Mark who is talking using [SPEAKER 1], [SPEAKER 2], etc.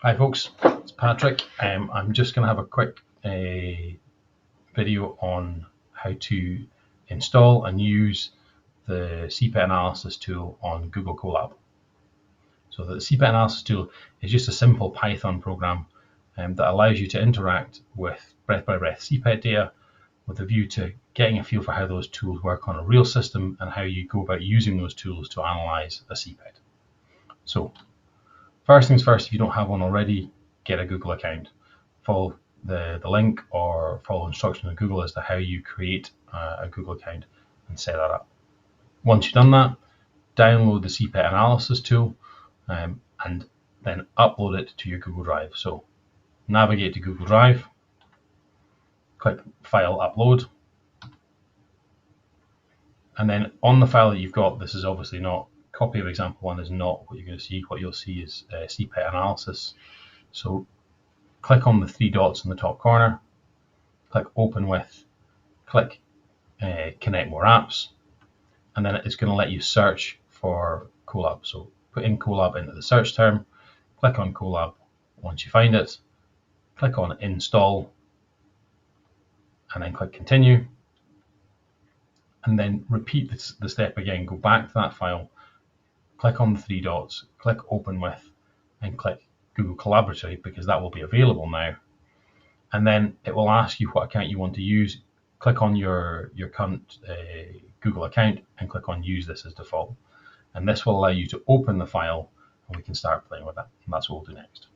[SPEAKER 1] Hi folks, it's Patrick. I'm just going to have a quick video on how to install and use the CPET analysis tool on Google Colab. So the CPET analysis tool is just a simple Python program that allows you to interact with breath-by-breath CPET data with a view to getting a feel for how those tools work on a real system and how you go about using those tools to analyze a CPET. So first things first, if you don't have one already, get a Google account. Follow the link or follow instructions on Google as to how you create a Google account and set that up. Once you've done that, download the CPET analysis tool and then upload it to your Google Drive. So navigate to Google Drive, click File Upload, and then on the file that you've got, this is obviously not, copy of example one is not what you're going to see. What you'll see is CPET analysis. So click on the three dots in the top corner, click Open With, click Connect More Apps, and then it's going to let you search for Collab. So put in Collab into the search term, click on Collab. Once you find it, click on Install, and then click Continue. And then repeat the step again. Go back to that file, click on the three dots, click Open With, and click Google Collaboratory, because that will be available now. And then it will ask you what account you want to use. Click on your current Google account and click on Use This as Default. And this will allow you to open the file and we can start playing with it. And that's what we'll do next.